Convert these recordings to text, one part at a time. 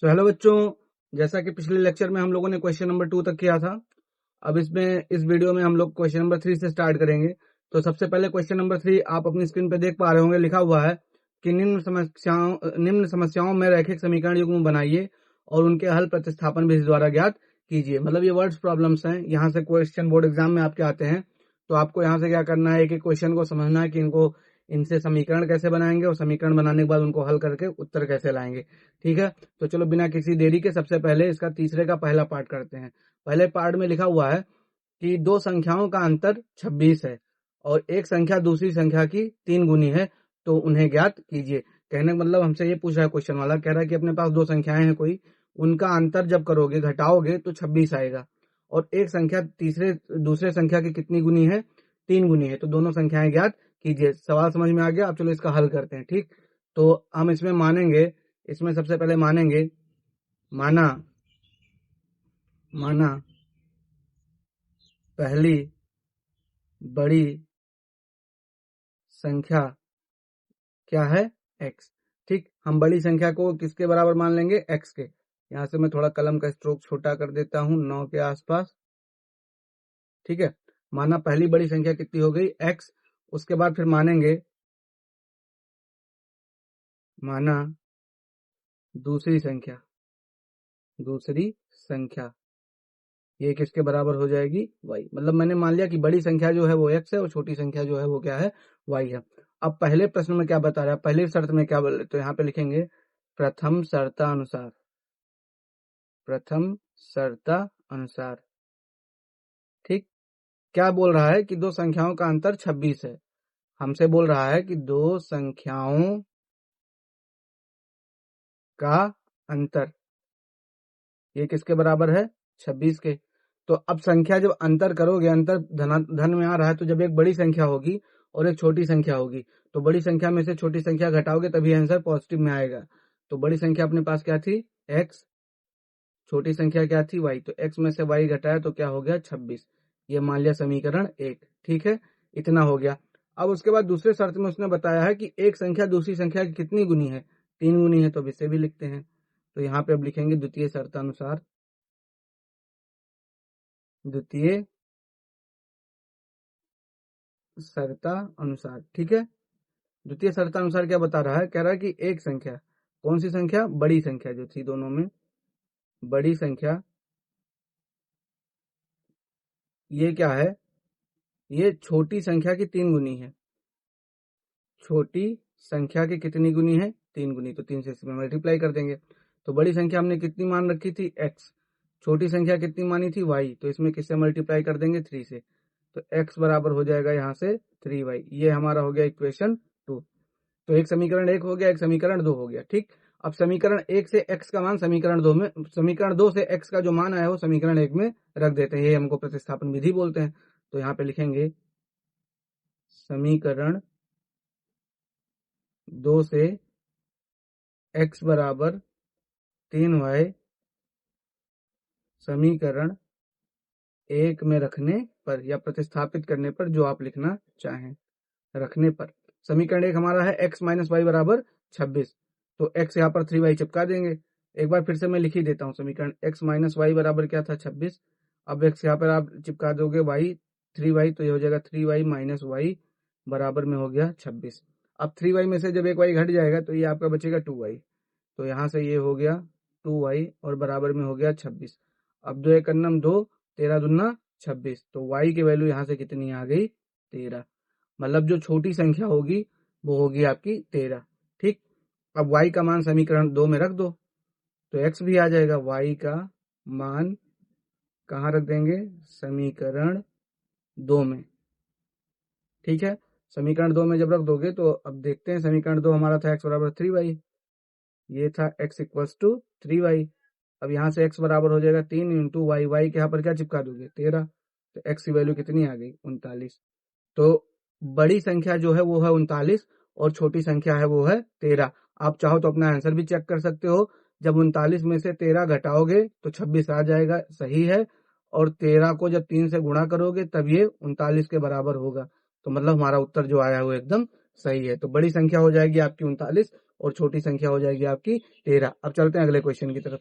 So hello बच्चों, जैसा कि पिछले लेक्चर में हम लोगों ने क्वेश्चन नंबर 2 तक किया था, अब इस वीडियो में हम लोग क्वेश्चन नंबर 3 से स्टार्ट करेंगे। तो सबसे पहले क्वेश्चन नंबर 3 आप अपनी स्क्रीन पे देख पा रहे होंगे, लिखा हुआ है कि निम्न समस्याओं में रैखिक समीकरण युग्म बनाइए और उनके हल प्रतिस्थापन विधि द्वारा ज्ञात कीजिए। मतलब ये वर्ड्स प्रॉब्लम्स हैं, यहाँ से क्वेश्चन बोर्ड एग्जाम में आपके आते हैं। तो आपको यहाँ से क्या करना है, एक एक क्वेश्चन को समझना है कि इनसे समीकरण कैसे बनाएंगे और समीकरण बनाने के बाद उनको हल करके उत्तर कैसे लाएंगे। ठीक है, तो चलो बिना किसी देरी के सबसे पहले इसका तीसरे का पहला पार्ट करते हैं। पहले पार्ट में लिखा हुआ है कि दो संख्याओं का अंतर 26 है और एक संख्या दूसरी संख्या की 3 गुनी है, तो उन्हें ज्ञात कीजिए। कहने का मतलब हमसे ये पूछ रहा है क्वेश्चन वाला, कह रहा है कि अपने पास दो संख्याएं हैं कोई, उनका अंतर जब करोगे घटाओगे तो 26 आएगा और एक संख्या दूसरे संख्या की कितनी गुनी है, 3 गुनी है, तो दोनों संख्याएं ज्ञात कीजिए। सवाल समझ में आ गया? अब चलो इसका हल करते हैं। ठीक, तो हम इसमें सबसे पहले मानेंगे माना पहली बड़ी संख्या क्या है, x। ठीक, हम बड़ी संख्या को किसके बराबर मान लेंगे, x के। यहां से मैं थोड़ा कलम का स्ट्रोक छोटा कर देता हूं, 9 के आसपास। ठीक है, माना पहली बड़ी संख्या कितनी हो गई, x। उसके बाद फिर माना दूसरी संख्या ये किसके बराबर हो जाएगी, y। मतलब मैंने मान लिया कि बड़ी संख्या जो है वो x है और छोटी संख्या जो है वो क्या है, y है। अब पहले प्रश्न में क्या बता रहा है, पहली शर्त में क्या बोले, तो यहाँ पे लिखेंगे प्रथम शर्ता अनुसार। ठीक, क्या बोल रहा है कि दो संख्याओं का अंतर 26 है। हमसे बोल रहा है कि दो संख्याओं का अंतर ये किसके बराबर है, 26 के। तो अब संख्या जब अंतर करोगे, अंतर धन में आ रहा है, तो जब एक बड़ी संख्या होगी और एक छोटी संख्या होगी, तो बड़ी संख्या में से छोटी संख्या घटाओगे तभी आंसर पॉजिटिव में आएगा। तो बड़ी संख्या अपने पास क्या थी, x, छोटी संख्या क्या थी, y। तो x में से y घटाया तो क्या हो गया, 26। ये मान लिया समीकरण 1। ठीक है, इतना हो गया। अब उसके बाद दूसरे शर्त में उसने बताया है कि एक संख्या दूसरी संख्या की कितनी गुनी है, 3 गुनी है। तो अब इसे भी लिखते हैं। तो यहाँ पे अब लिखेंगे द्वितीय शर्तानुसार। ठीक है, द्वितीय शर्तानुसार क्या बता रहा है, कह रहा है कि एक संख्या, कौन सी संख्या, बड़ी संख्या जो थी दोनों में, बड़ी संख्या ये क्या है, ये छोटी संख्या की 3 गुनी है। छोटी संख्या की कितनी गुनी है, 3 गुनी। तो 3 से इसमें मल्टीप्लाई कर देंगे। तो बड़ी संख्या हमने कितनी मान रखी थी, x। छोटी संख्या कितनी मानी थी, y। तो इसमें किससे मल्टीप्लाई कर देंगे, 3 से। तो x बराबर हो जाएगा यहाँ से 3y। ये हमारा हो गया इक्वेशन 2। तो एक समीकरण 1 हो गया, एक समीकरण 2 हो गया। ठीक, अब समीकरण 1 से x का मान समीकरण 2 से x का जो मान आया हो समीकरण 1 में रख देते हैं। ये हमको प्रतिस्थापन विधि बोलते हैं। तो यहाँ पे लिखेंगे समीकरण 2 से x बराबर 3y समीकरण 1 में रखने पर या प्रतिस्थापित करने पर, जो आप लिखना चाहें, रखने पर। समीकरण 1 हमारा है x माइनस वाई बराबर 26। तो x यहाँ पर 3y चिपका देंगे। एक बार फिर से मैं लिख ही देता हूँ, समीकरण x माइनस वाई बराबर क्या था, 26। अब x यहाँ पर आप चिपका दोगे y, 3y, तो ये हो जाएगा 3y माइनस वाई बराबर में हो गया 26। अब 3y में से जब एक y घट जाएगा तो ये आपका बचेगा 2y। तो यहाँ से ये हो गया 2y और बराबर में हो गया 26। अब 2 एक अन्नम 2, 13 दूना 26। तो y की वैल्यू यहाँ से कितनी आ गई, 13। मतलब जो छोटी संख्या होगी वो होगी आपकी 13। ठीक, अब y का मान समीकरण 2 में रख दो तो x भी आ जाएगा। y का मान कहाँ रख देंगे, समीकरण 2 में। ठीक है, समीकरण 2 में जब रख दोगे तो अब देखते हैं, समीकरण 2 हमारा था x बराबर 3y, ये था x इक्वल्स टू 3y। अब यहाँ से x बराबर हो जाएगा 3 इंटू वाई। वाई के यहाँ पर क्या चिपका दोगे, 13। तो x की वैल्यू कितनी आ गई, 39। तो बड़ी संख्या जो है वो है 39 और छोटी संख्या है वो है 13। आप चाहो तो अपना आंसर भी चेक कर सकते हो। जब 39 में से 13 घटाओगे तो 26 आ जाएगा, सही है। और 13 को जब 3 से गुणा करोगे तब ये 39 के बराबर होगा। तो मतलब हमारा उत्तर जो आया है वो एकदम सही है। तो बड़ी संख्या हो जाएगी आपकी 39 और छोटी संख्या हो जाएगी आपकी 13। अब चलते हैं अगले क्वेश्चन की तरफ।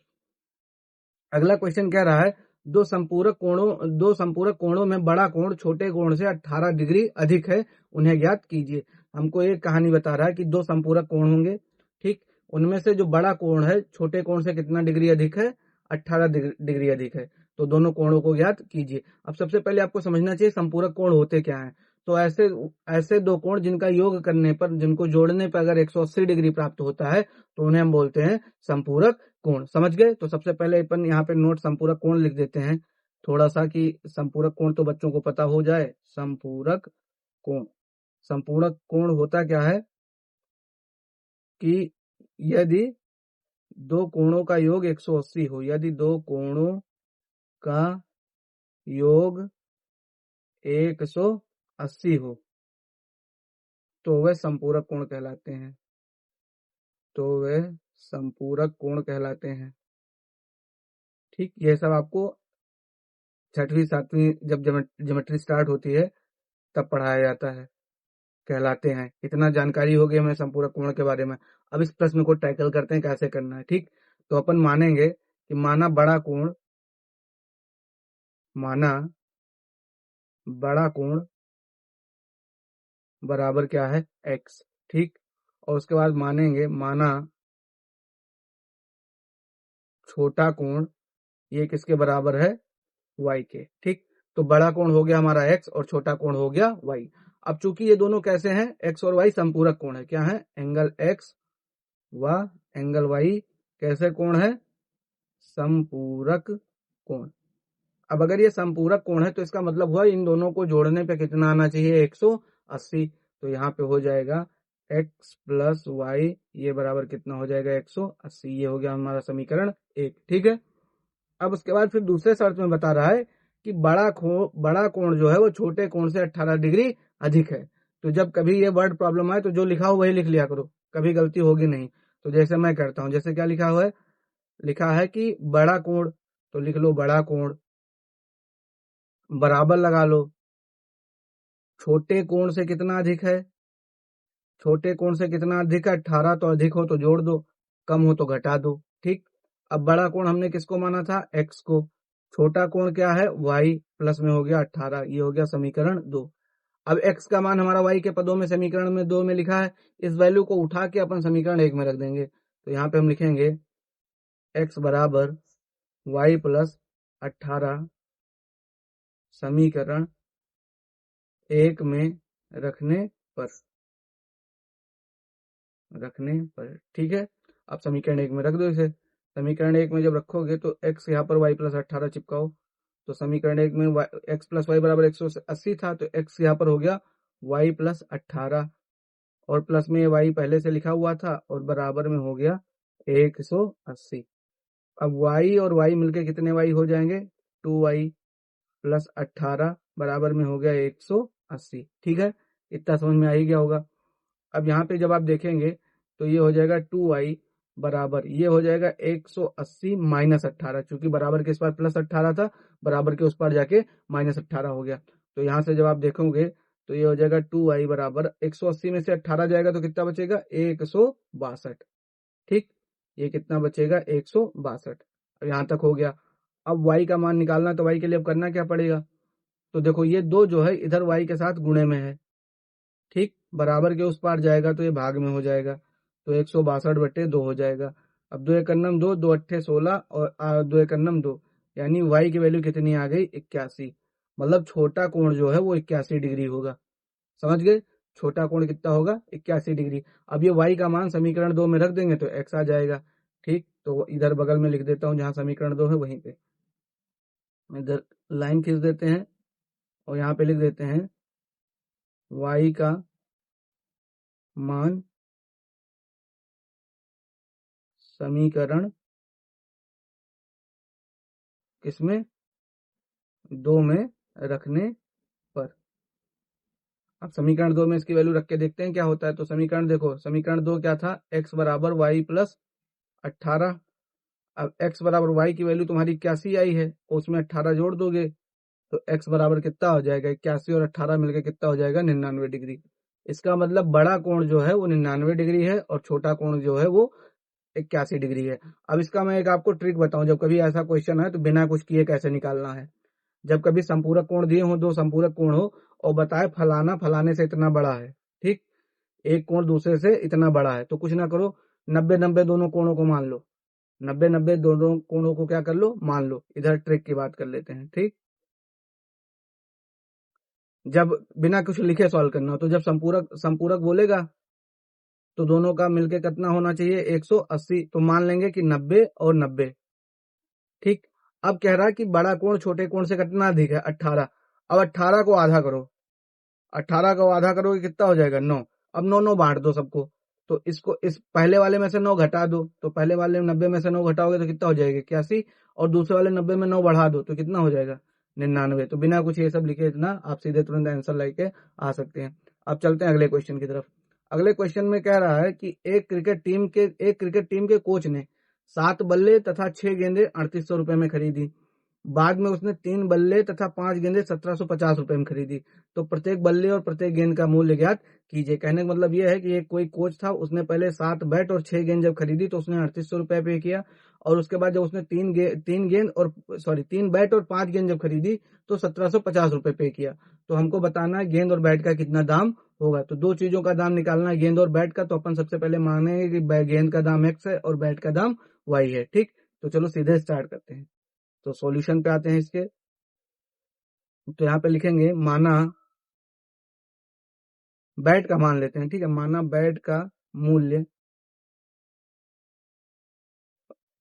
अगला क्वेश्चन कह रहा है दो संपूरक कोणों में बड़ा कोण छोटे कोण से 18 डिग्री अधिक है, उन्हें ज्ञात कीजिए। हमको एक कहानी बता रहा है कि दो संपूरक कोण होंगे, ठीक, उनमें से जो बड़ा कोण है छोटे कोण से कितना डिग्री अधिक है, 18 डिग्री अधिक है, तो दोनों कोणों को ज्ञात कीजिए। अब सबसे पहले आपको समझना चाहिए संपूरक कोण होते क्या हैं। तो ऐसे दो कोण जिनका योग करने पर, जिनको जोड़ने पर अगर 180 डिग्री प्राप्त होता है तो उन्हें हम बोलते हैं संपूरक कोण। समझ गए? तो सबसे पहले अपन यहाँ पे नोट संपूरक कोण लिख देते हैं थोड़ा सा, कि संपूरक कोण तो बच्चों को पता हो जाए। संपूरक कोण, संपूरक कोण होता क्या है कि यदि दो कोणों का योग 180 हो, यदि दो कोणों का योग 180 हो तो वह संपूरक कोण कहलाते हैं, तो वह संपूरक कोण कहलाते हैं। ठीक, ये सब आपको 6वीं 7वीं जब ज्योमेट्री स्टार्ट होती है तब पढ़ाया जाता है, कहलाते हैं। इतना जानकारी हो गई हमें संपूरक कोण के बारे में। अब इस प्रश्न को टैकल करते हैं कैसे करना है। ठीक, तो अपन मानेंगे कि माना बड़ा कोण बराबर क्या है, x। ठीक, और उसके बाद माना छोटा कोण ये किसके बराबर है, y के। ठीक, तो बड़ा कोण हो गया हमारा x और छोटा कोण हो गया y। अब चूंकि ये दोनों कैसे हैं, x और y संपूरक कोण है, क्या है, एंगल x व एंगल y कैसे कोण है, संपूरक कोण। अब अगर ये संपूरक कोण है तो इसका मतलब हुआ इन दोनों को जोड़ने पे कितना आना चाहिए, 180। तो यहाँ पे हो जाएगा x प्लस वाई, ये बराबर कितना हो जाएगा, 180। ये हो गया हमारा समीकरण 1। ठीक है, अब उसके बाद फिर दूसरे शर्त में बता रहा है कि बड़ा कोण जो है वो छोटे कोण से 18 डिग्री अधिक है। तो जब कभी ये वर्ड प्रॉब्लम आए तो जो लिखा हो वही लिख लिया करो, कभी गलती होगी नहीं। तो जैसे मैं करता हूं, जैसे क्या लिखा हुआ है, लिखा है कि बड़ा कोण, तो लिख लो बड़ा कोण, बराबर लगा लो छोटे कोण से कितना अधिक है, छोटे कोण से कितना अधिक है, 18। तो अधिक हो तो जोड़ दो, कम हो तो घटा दो। ठीक, अब बड़ा कोण हमने किसको माना था, x को, छोटा कोण क्या है, y, प्लस में हो गया 18। ये हो गया समीकरण 2। अब x का मान हमारा y के पदों में समीकरण में 2 में लिखा है, इस वैल्यू को उठा के अपन समीकरण 1 में रख देंगे। तो यहाँ पे हम लिखेंगे x बराबर y प्लस 18 समीकरण 1 में रखने पर। ठीक है, अब समीकरण 1 में रख दो इसे। समीकरण 1 में जब रखोगे तो x यहाँ पर y प्लस 18 चिपकाओ, तो समीकरण 1 में x प्लस वाई बराबर 180 था, तो x यहाँ पर हो गया y प्लस 18, और प्लस में y पहले से लिखा हुआ था और बराबर में हो गया 180। अब y और y मिलके कितने y हो जाएंगे, 2y प्लस 18 बराबर में हो गया 180। ठीक है, इतना समझ में आ ही गया होगा। अब यहाँ पे जब आप देखेंगे तो ये हो जाएगा 2y बराबर, ये हो जाएगा 180 माइनस 18, चूंकि बराबर के इस पार प्लस 18 था, बराबर के उस पार जाके माइनस 18 हो गया। तो यहाँ से जब आप देखोगे तो ये हो जाएगा 2y बराबर 180 में से 18 जाएगा तो कितना बचेगा, 162। ठीक, ये कितना बचेगा, 162। अब यहाँ तक हो गया। अब y का मान निकालना, तो y के लिए अब करना क्या पड़ेगा, तो देखो ये 2 जो है इधर y के साथ गुणे में है। ठीक, बराबर के उस पार जाएगा तो ये भाग में हो जाएगा, तो 162/2 हो जाएगा। अब 2 एकन्नम 2, 2 अट्ठे 16 और 2 एकन्नम 2, यानी y की वैल्यू कितनी आ गई, 81। मतलब छोटा कोण जो है वो 81 डिग्री होगा। समझ गए, छोटा कोण कितना होगा, 81 डिग्री। अब ये y का मान समीकरण 2 में रख देंगे तो x आ जाएगा। ठीक, तो इधर बगल में लिख देता हूं, जहां समीकरण 2 है वहीं पे इधर लाइन खींच देते हैं और यहाँ पे लिख देते हैं y का मान समीकरण किसमें, 2 में रखने पर। अब समीकरण 2 में इसकी वैल्यू रख के देखते हैं क्या होता है। तो समीकरण देखो, समीकरण 2 क्या था, x बराबर वाई प्लस 18। अब x बराबर y की वैल्यू तुम्हारी 81 आई है, उसमें 18 जोड़ दोगे तो x बराबर कितना हो जाएगा, 81 और 18 मिलकर कितना हो जाएगा, 99 डिग्री। इसका मतलब बड़ा कोण जो है वो 99 डिग्री है और छोटा कोण जो है वो 81 डिग्री है। अब इसका मैं एक आपको ट्रिक बताऊं, जब कभी ऐसा क्वेश्चन है तो बिना कुछ किए कैसे निकालना है। जब कभी संपूरक कोण दिए हो, दो संपूरक कोण हो और बताए फलाना फलाने से इतना बड़ा है, ठीक, एक कोण दूसरे से इतना बड़ा है, तो कुछ ना करो, 90-90 दोनों कोणों को मान लो, 90-90 दोनों कोणों को क्या कर लो, मान लो। इधर ट्रिक की बात कर लेते हैं, ठीक। जब बिना कुछ लिखे सॉल्व करना हो तो जब संपूरक संपूरक बोलेगा तो दोनों का मिलके कितना होना चाहिए, 180। तो मान लेंगे कि 90 और 90, ठीक। अब कह रहा है कि बड़ा कोण छोटे कोण से कितना अधिक है, 18। अब 18 को आधा करो, 18 को आधा करोगे कितना हो जाएगा, 9। अब 9 बांट दो सबको, तो इसको इस पहले वाले में से 9 घटा दो, तो पहले वाले 90 में से 9 घटाओगे तो कितना हो जाएगा, 81। और दूसरे वाले 90 में 9 बढ़ा दो तो कितना हो जाएगा, 99। तो बिना कुछ ये सब लिखे इतना आप सीधे तुरंत आंसर लेके आ सकते हैं। अब चलते हैं अगले क्वेश्चन की तरफ। अगले क्वेश्चन में कह रहा है कि एक क्रिकेट टीम के कोच ने 7 बल्ले तथा 6 गेंदें 3800 रुपए में खरीदी। बाद में उसने 3 बल्ले तथा 5 गेंदें 1750 रुपए में खरीदी। तो प्रत्येक बल्ले और प्रत्येक गेंद का मूल्य ज्ञात कीजिए। कहने का मतलब यह है कि एक कोई कोच था, उसने पहले 7 बैट और 6 गेंद जब खरीदी तो उसने 3800 रुपए पे किया, और उसके बाद जब उसने 3 बैट और 5 गेंद जब खरीदी तो 1750 रुपए पे किया। तो हमको बताना है गेंद और बैट का कितना दाम होगा। तो दो चीजों का दाम निकालना है, गेंद और बैट का। तो अपन सबसे पहले मानेंगे कि गेंद का दाम x है और बैट का दाम y है, ठीक। तो चलो सीधे स्टार्ट करते हैं। तो सॉल्यूशन पे आते हैं इसके। तो यहाँ पे लिखेंगे माना बैट का मान लेते हैं, ठीक है। माना बैट का मूल्य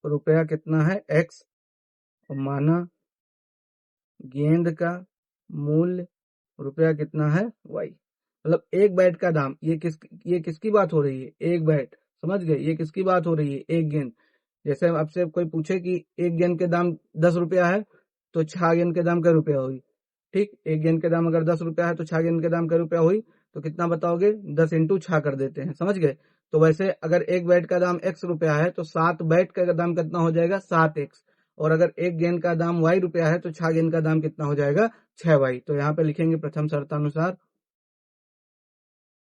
रुपया कितना है, x, और माना गेंद का मूल्य रुपया कितना है, y। मतलब एक बैट का दाम, ये किसकी बात हो रही है, एक बैट, समझ गए, ये किसकी बात हो रही है, एक गेंद। जैसे आपसे कोई पूछे कि एक गेंद के दाम 10 रुपया है तो 6 गेंद के दाम क्या रुपया हुई, ठीक। एक गेंद के दाम अगर 10 रुपया है तो 6 गेंद के दाम क्या रुपया हुई, तो कितना बताओगे, 10 इंटू 6 कर देते हैं, समझ गए। तो वैसे अगर एक बैट का दाम x रुपया है तो 7 बैट का दाम कितना हो जाएगा, 7x। और अगर एक गेंद का दाम y रुपया है तो 6 गेंद का दाम कितना हो जाएगा, 6y। तो यहाँ पे लिखेंगे प्रथम शर्तानुसार,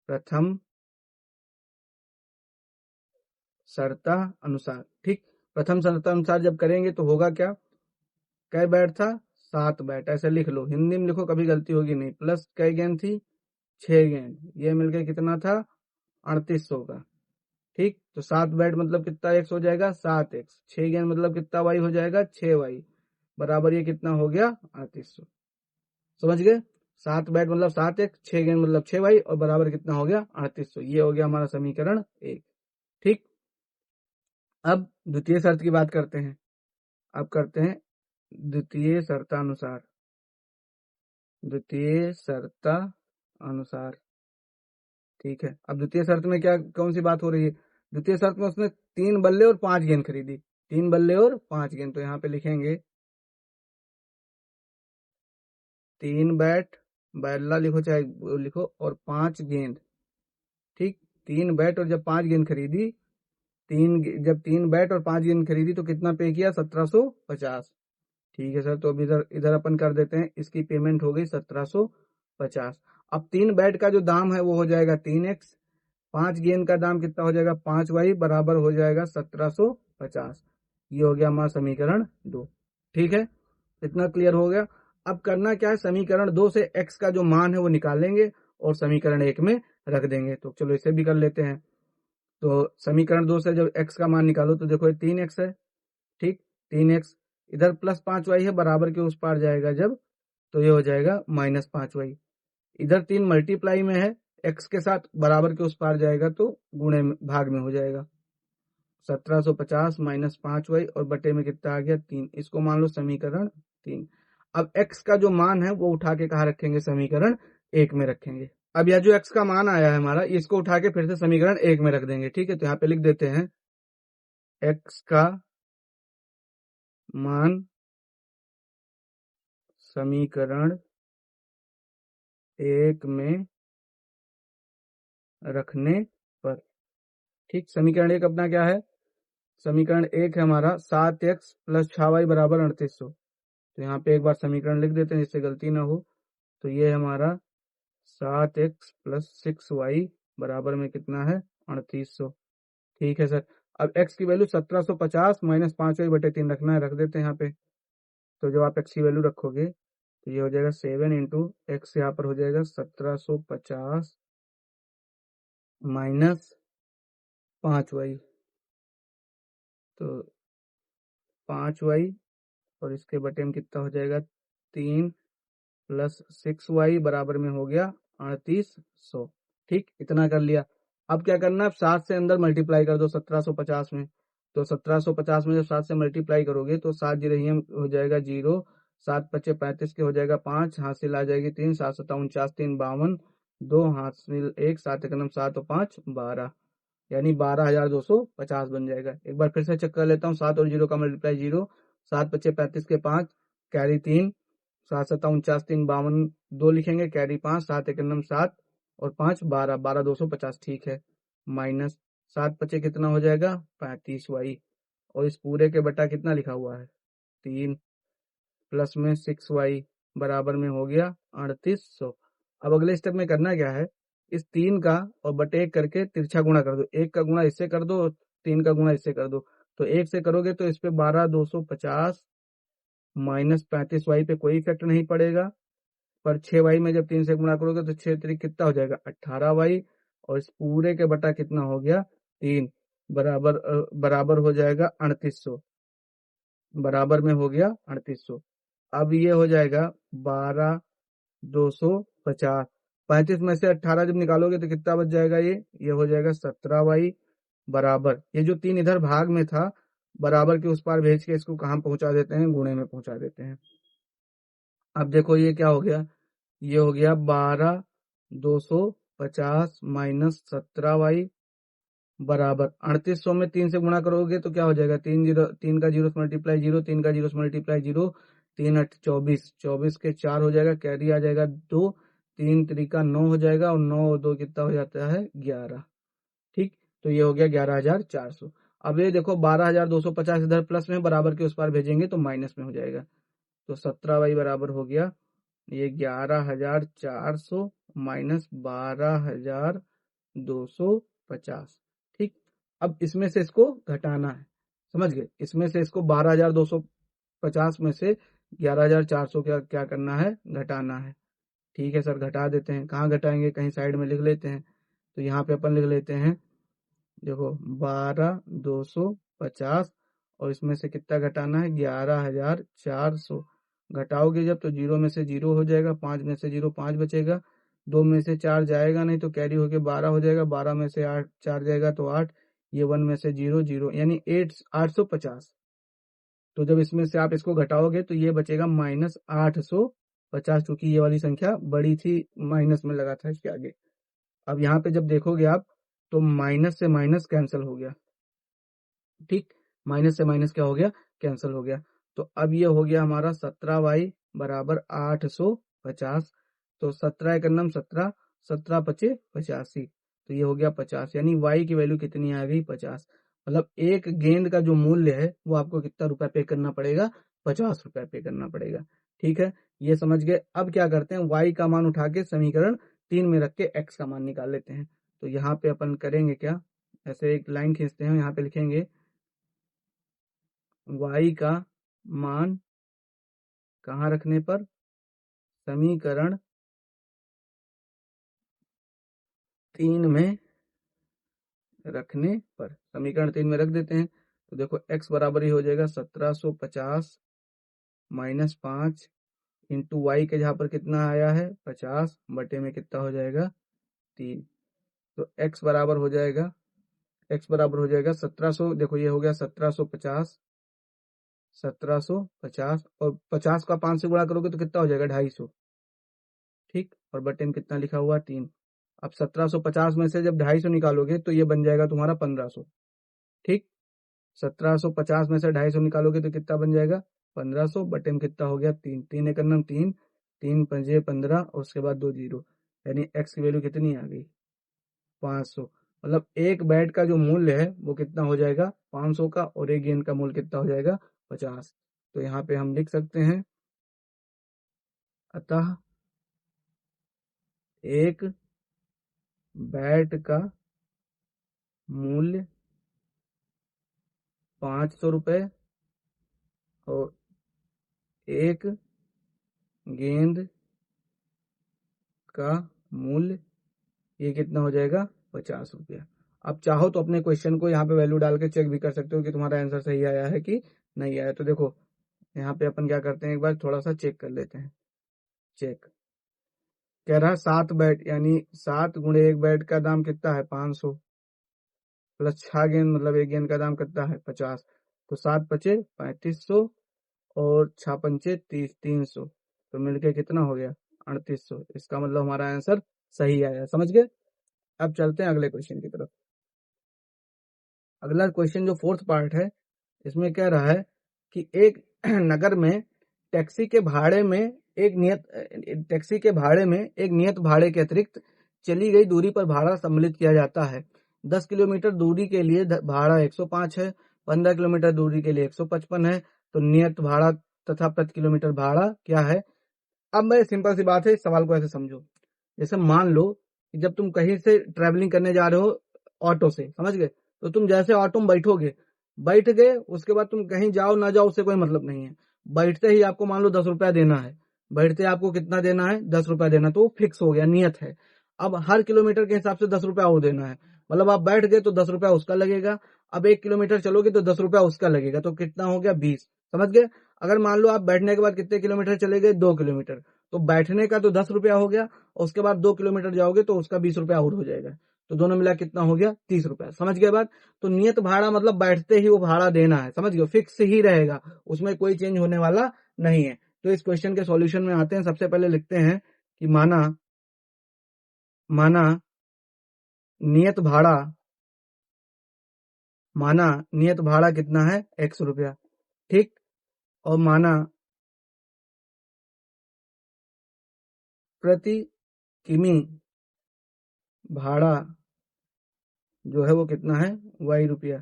प्रथम शर्ता अनुसार, ठीक। प्रथम शर्तानुसार जब करेंगे तो होगा क्या, कै बैट था, 7 बैट, ऐसे लिख लो, हिंदी में लिखो कभी गलती होगी नहीं। प्लस कै गेंद थी, 6 गेंद, ये मिलके कितना था, 3800 का, ठीक। तो 7 बैट मतलब कितना x हो जाएगा, 7x। 6 गेंद मतलब कितना y हो जाएगा, 6y, बराबर ये कितना हो गया, 3800। समझ गए, 7 बैट मतलब 7x, 6 गेंद मतलब 6y, और बराबर कितना हो गया, 3800। ये हो गया हमारा समीकरण 1, ठीक। अब द्वितीय शर्त की बात करते हैं। अब करते हैं द्वितीय शर्तानुसार, द्वितीय शर्ता अनुसार, ठीक है। अब द्वितीय शर्त में क्या, कौन सी बात हो रही है, द्वितीय शर्त में उसने 3 बल्ले और 5 गेंद खरीदी, 3 बल्ले और 5 गेंद। तो यहाँ पे लिखेंगे 3 बैट, बल्ला लिखो चाहे वो लिखो, और 5 गेंद, ठीक। 3 बैट और जब 5 गेंद खरीदी, जब 3 बैट और 5 गेंद खरीदी तो कितना पे किया, 1750, ठीक है सर। तो अब इधर इधर अपन कर देते हैं, इसकी पेमेंट हो गई 1750। अब 3 बैट का जो दाम है वो हो जाएगा 3x, 5 गेंद का दाम कितना हो जाएगा, 5y, बराबर हो जाएगा 1750। ये हो गया हमारा समीकरण 2, ठीक है। इतना क्लियर हो गया। अब करना क्या है, समीकरण 2 से x का जो मान है वो निकालेंगे और समीकरण 1 में रख देंगे। तो चलो इसे भी कर लेते हैं। तो समीकरण 2 से जब x का मान निकालो तो देखो ये 3x है, ठीक। 3x, इधर प्लस 5y है, बराबर के उस पार जाएगा जब, तो ये हो जाएगा माइनस 5y। इधर 3 मल्टीप्लाई में है x के साथ, बराबर के उस पार जाएगा तो गुणे भाग में हो जाएगा, 1750 माइनस 5y, और बटे में कितना आ गया, 3। इसको मान लो समीकरण 3। अब x का जो मान है वो उठा के कहाँ रखेंगे, समीकरण 1 में रखेंगे। अब यह जो x का मान आया है हमारा, इसको उठा के फिर से समीकरण 1 में रख देंगे, ठीक है। तो यहाँ पे लिख देते हैं x का मान समीकरण 1 में रखने पर, ठीक। समीकरण 1 अपना क्या है, समीकरण 1 है हमारा 7x प्लस 6y बराबर 3800। तो यहाँ पे एक बार समीकरण लिख देते हैं जिससे गलती ना हो। तो ये हमारा 7x प्लस 6y बराबर में कितना है 3800। ठीक है सर। अब x की वैल्यू 1750 माइनस 5y/3 रखना है, रख देते हैं यहाँ पे। तो जब आप x की वैल्यू रखोगे तो ये हो जाएगा 7 इंटू एक्स, यहाँ पर हो जाएगा 1750 माइनस 5y, तो 5y और इसके बटे में कितना हो जाएगा 3 प्लस 6y बराबर में हो गया 3800। ठीक, इतना कर लिया। अब क्या करना है, 7 से अंदर मल्टीप्लाई कर दो 1750 में। तो 1750 में जब 7 से मल्टीप्लाई करोगे तो 7 जीरो ही हो जाएगा 0, 7 पच्चे 35 के हो जाएगा 5, हासिल आ जाएगी 3, 7 सत्ता 49, 3 52, 2 हासिल 1, 7 एकम 7 और 5 12, यानी 12,250 बन जाएगा। एक बार फिर से चेक कर लेता हूँ, 7 और 0 का मल्टीप्लाई 0, 7 पच्चे 35 के 5, कैरी 3, 7 सत्ता 49, 3 52, 2 लिखेंगे, कैरी 5, 7 एकम 7 और 5 12, 12,250। ठीक है, माइनस 7 पच्चे कितना हो जाएगा 35y, और इस पूरे के बटा कितना लिखा हुआ है 3, प्लस में 6y बराबर में हो गया 3800। अब अगले स्टेप में करना क्या है, इस 3 का और बटे 1 करके तिरछा गुणा कर दो। 1 का गुणा इससे कर दो और 3 का गुणा इससे कर दो। तो 1 से करोगे तो इस पे 12,250 माइनस 35y पे कोई इफेक्ट नहीं पड़ेगा, पर 6y में जब 3 से गुणा करोगे तो 6 3 कितना हो जाएगा 18y, और इस पूरे के बटा कितना हो गया 3, बराबर हो जाएगा 3800, बराबर में हो गया 3800। अब ये हो जाएगा 12,250, 35 में से 18 जब निकालोगे तो कितना बच जाएगा, ये हो जाएगा 17y बराबर, ये जो 3 इधर भाग में था बराबर के उस पार भेज के इसको कहाँ पहुंचा देते हैं, गुणे में पहुंचा देते हैं। अब देखो ये क्या हो गया, ये हो गया 12,250 माइनस 17y बराबर 3800 में 3 से गुणा करोगे तो क्या हो जाएगा, 3 का 0 से मल्टीप्लाई 0, 3 का 0 से मल्टीप्लाई 0, 3 8 24, 24 के 4 हो जाएगा, कैरी आ जाएगा 2, 3 त्रिका 9 हो जाएगा, और 9 और 2 कितना हो जाता है 11। ठीक, तो ये हो गया 11,400। अब ये देखो 12,250 इधर प्लस में, बराबर के उस पार भेजेंगे तो माइनस में हो जाएगा। तो 17y बराबर हो गया ये 11,400 माइनस 12,250। ठीक, अब इसमें से इसको घटाना है, समझ गए, इसमें से इसको 12,250 में से 11,400 क्या करना है, घटाना है। ठीक है सर, घटा देते हैं। कहाँ घटाएंगे, कहीं साइड में लिख लेते हैं। तो यहाँ पे अपन लिख लेते हैं, देखो 12,250 और इसमें से कितना घटाना है 11,400। घटाओगे जब तो 0 में से 0 हो जाएगा, 5 में से 0 5 बचेगा, 2 में से 4 जाएगा नहीं तो कैरी होके 12 हो जाएगा, 12 में से 8 4 जाएगा तो 8, ये 1 में से 0 0, यानी 850। तो जब इसमें से आप इसको घटाओगे तो ये बचेगा माइनस 850, क्योंकि ये वाली संख्या बड़ी थी, माइनस में लगा था इसके आगे। अब यहाँ पे जब देखोगे आप तो माइनस से माइनस कैंसिल हो गया। ठीक, माइनस से माइनस क्या हो गया, कैंसिल हो गया। तो अब ये हो गया हमारा 17y बराबर 850। तो 17 एक नम 17, 17 पचे 85, तो ये हो गया 50, यानी y की वैल्यू कितनी आ गई 50। मतलब एक गेंद का जो मूल्य है वो आपको कितना रुपया पे करना पड़ेगा, 50 रुपया पे करना पड़ेगा। ठीक है, ये समझ गए। अब क्या करते हैं, y का मान उठा के समीकरण 3 में रख के x का मान निकाल लेते हैं। तो यहाँ पे अपन करेंगे क्या, ऐसे एक लाइन खींचते हैं, यहाँ पे लिखेंगे y का मान कहाँ रखने पर, समीकरण 3 में रखने पर, समीकरण 3 में रख देते हैं। तो देखो x बराबर ही हो जाएगा 1750 माइनस 5 इंटू वाई के जहाँ पर कितना आया है 50, बटे में कितना हो जाएगा 3। तो x बराबर हो जाएगा, x बराबर हो जाएगा 1700, देखो ये हो गया 1750, 1750 और 50 का 5 से गुणा करोगे तो कितना हो जाएगा 250। ठीक, और बटे में कितना लिखा हुआ 3। अब 1750 में से जब 250 निकालोगे तो ये बन जाएगा तुम्हारा 1500। ठीक, 1750 में से 250 निकालोगे तो कितना बन जाएगा 1500, बटे में कितना हो गया 3, 3 एक नम 3, 3 पंजे 15 और उसके बाद 2 जीरो, यानी x की वैल्यू कितनी आ गई 500। मतलब एक बैट का जो मूल्य है वो कितना हो जाएगा 500 का, और एक गेंद का मूल्य कितना हो जाएगा 50। तो यहाँ पे हम लिख सकते हैं, अतः एक बैट का मूल्य 500 रुपये और एक गेंद का मूल्य ये कितना हो जाएगा 50 रुपया। आप चाहो तो अपने क्वेश्चन को यहाँ पे वैल्यू डाल के चेक भी कर सकते हो कि तुम्हारा आंसर सही आया है कि नहीं आया। तो देखो यहाँ पे अपन क्या करते हैं, एक बार थोड़ा सा चेक कर लेते हैं। चेक कह रहा है 7 बैट, यानी 7 गुणे एक बैट का दाम कितना है 500 प्लस 6 गेंद, मतलब एक गेंद का दाम कितना है 50। तो 7 पचे 3500 और 6 पंचे 30, 300, तो मिलके कितना हो गया 3800। इसका मतलब हमारा आंसर सही आया। समझ गए। अब चलते हैं अगले क्वेश्चन की तरफ। अगला क्वेश्चन जो फोर्थ पार्ट है, इसमें कह रहा है कि एक नगर में टैक्सी के भाड़े में एक नियत भाड़े के अतिरिक्त चली गई दूरी पर भाड़ा सम्मिलित किया जाता है। 10 किलोमीटर दूरी के लिए भाड़ा 105 है, 15 किलोमीटर दूरी के लिए 155 है। तो नियत भाड़ा तथा प्रति किलोमीटर भाड़ा क्या है। अब मैं सिंपल सी बात है, इस सवाल को ऐसे समझो, जैसे मान लो कि जब तुम कहीं से ट्रैवलिंग करने जा रहे हो ऑटो से, समझ गए, तो तुम जैसे ऑटो में बैठोगे, बैठ गए, उसके बाद तुम कहीं जाओ ना जाओ उससे कोई मतलब नहीं है। बैठते ही आपको मान लो 10 रुपया देना है, बैठते आपको कितना देना है 10 रुपया देना, तो वो फिक्स हो गया, नियत है। अब हर किलोमीटर के हिसाब से 10 रुपया और देना है, मतलब आप बैठ गए तो 10 रुपया उसका लगेगा। अब 1 किलोमीटर चलोगे तो 10 रुपया उसका लगेगा, तो कितना हो गया 20। समझ गए। अगर मान लो आप बैठने के बाद कितने किलोमीटर चले गए 2 किलोमीटर, तो बैठने का तो 10 रुपया हो गया, और उसके बाद 2 किलोमीटर जाओगे तो उसका 20 रुपया और हो जाएगा, तो दोनों मिला कितना हो गया 30 रुपया। समझ गए बात। तो नियत भाड़ा मतलब बैठते ही वो भाड़ा देना है, समझ गए, फिक्स ही रहेगा, उसमें कोई चेंज होने वाला नहीं है। तो इस क्वेश्चन के सॉल्यूशन में आते हैं। सबसे पहले लिखते हैं कि माना माना नियत भाड़ा माना नियत भाड़ा कितना है 100 रुपया, ठीक। और माना प्रति किमी भाड़ा जो है वो कितना है वाई रुपया,